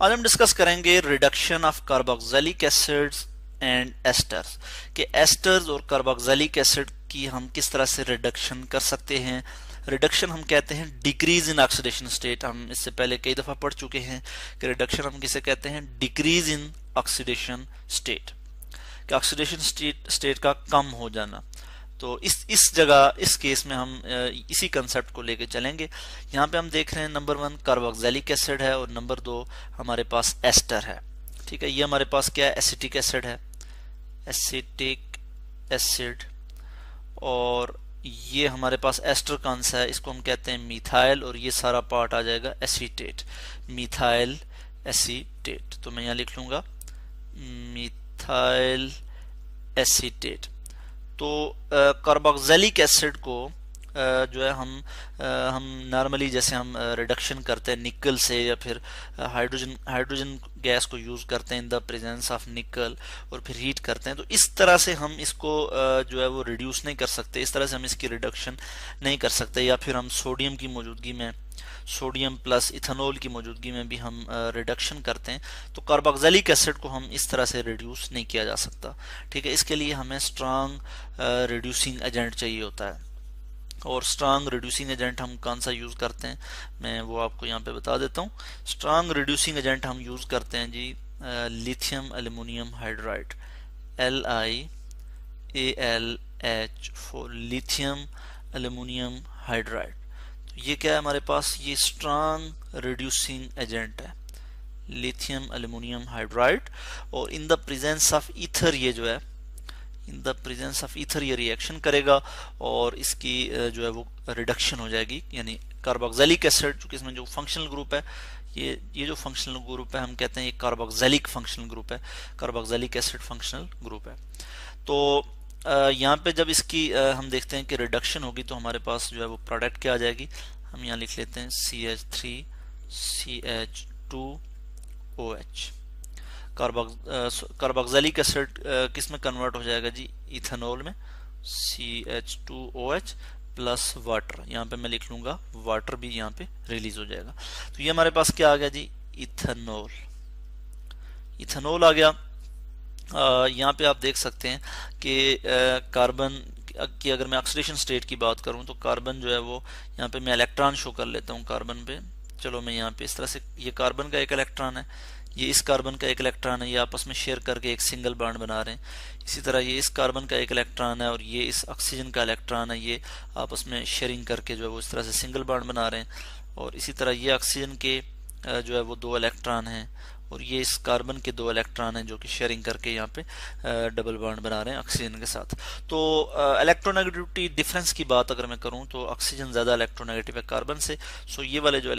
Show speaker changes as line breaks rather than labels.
आज हम डिस्कस करेंगे reduction of carboxylic acids and asters कि एस्टर्स और कार्बोक्सिलिक एसिड की हम किस तरह से रिडक्शन कर सकते हैं। रिडक्शन हम कहते हैं डिक्रीज इन ऑक्सीडेशन स्टेट। हम इससे पहले कई दफा पढ़ चुके हैं कि रिडक्शन हम किसे कहते हैं, डिक्रीज इन ऑक्सीडेशन स्टेट, कि ऑक्सीडेशन स्टेट का कम हो जाना। तो इस जगह इस केस में हम इसी कंसेप्ट को लेके चलेंगे। यहाँ पे हम देख रहे हैं नंबर 1 कार्बोक्सिलिक एसिड है और नंबर 2 हमारे पास एस्टर है। ठीक है, ये हमारे पास क्या है, एसिटिक एसिड है, एसिटिक एसिड। और ये हमारे पास एस्टर कौन सा है, इसको हम कहते हैं मिथाइल, और ये सारा पार्ट आ जाएगा एसीटेट, मिथाइल एसीटेट। तो मैं यहाँ लिख लूंगा मिथाइल एसीटेट। तो कार्बोक्सिलिक एसिड को जो है हम नॉर्मली जैसे हम रिडक्शन करते हैं निकल से, या फिर हाइड्रोजन गैस को यूज़ करते हैं इन द प्रेजेंस ऑफ निकल और फिर हीट करते हैं, तो इस तरह से हम इसको जो है वो रिड्यूस नहीं कर सकते, इस तरह से हम इसकी रिडक्शन नहीं कर सकते। या फिर हम सोडियम की मौजूदगी में, सोडियम प्लस इथेनॉल की मौजूदगी में भी हम रिडक्शन करते हैं, तो कार्बोक्सिलिक एसिड को हम इस तरह से रिड्यूस नहीं किया जा सकता। ठीक है, इसके लिए हमें स्ट्रांग रिड्यूसिंग एजेंट चाहिए होता है। और स्ट्रांग रिड्यूसिंग एजेंट हम कौन सा यूज़ करते हैं, मैं वो आपको यहाँ पे बता देता हूँ। स्ट्रांग रिड्यूसिंग एजेंट हम यूज़ करते हैं जी lithium aluminium hydride, LiAlH4, lithium aluminium hydride. तो ये क्या है हमारे पास, ये स्ट्रांग रिड्यूसिंग एजेंट है, लिथियम एल्युमिनियम हाइड्राइड। और in the presence of ether, ये जो है in the presence of ether ये रिएक्शन करेगा और इसकी जो है वो रिडक्शन हो जाएगी। यानी कार्बोक्सिलिक एसिड, चूंकि इसमें जो फंक्शनल ग्रुप है, ये जो फंक्शनल ग्रुप है हम कहते हैं ये कार्बोक्सिलिक फंक्शनल ग्रुप है, कार्बोक्सिलिक एसिड फंक्शनल ग्रुप है। तो यहाँ पे जब इसकी हम देखते हैं कि रिडक्शन होगी तो हमारे पास जो है वो प्रोडक्ट क्या आ जाएगी, हम यहाँ लिख लेते हैं CH3CH2OH। कार्बोक्सिलिक एसिड किस में कन्वर्ट हो जाएगा जी, इथेनॉल में, CH2OH प्लस वाटर, यहाँ पे मैं लिख लूंगा वाटर भी यहाँ पे रिलीज हो जाएगा। तो ये हमारे पास क्या आ गया जी, इथेनॉल, इथेनॉल आ गया। यहाँ पे आप देख सकते हैं कि कार्बन की अगर मैं ऑक्सीडेशन स्टेट की बात करूं तो कार्बन जो है वो, यहाँ पे मैं इलेक्ट्रॉन शो कर लेता हूँ कार्बन पे। चलो मैं यहाँ पे इस तरह से, ये कार्बन का एक इलेक्ट्रॉन है, ये इस कार्बन का एक इलेक्ट्रॉन है, ये आपस में शेयर करके एक सिंगल बॉन्ड बना रहे हैं। इसी तरह ये इस कार्बन का एक इलेक्ट्रॉन है और ये इस ऑक्सीजन का इलेक्ट्रॉन है, ये आपस में शेयरिंग करके जो है वो इस तरह से सिंगल बॉन्ड बना रहे हैं। और इसी तरह ये ऑक्सीजन के जो है वो 2 इलेक्ट्रॉन हैं और ये इस कार्बन के 2 इलेक्ट्रॉन हैं जो कि शेयरिंग करके यहाँ पे डबल बॉन्ड बना रहे हैं ऑक्सीजन के साथ। तो इलेक्ट्रोनेगेटिविटी डिफरेंस की बात अगर मैं करूँ तो ऑक्सीजन ज़्यादा इलेक्ट्रोनेगेटिव है कार्बन से। सो ये वाले जो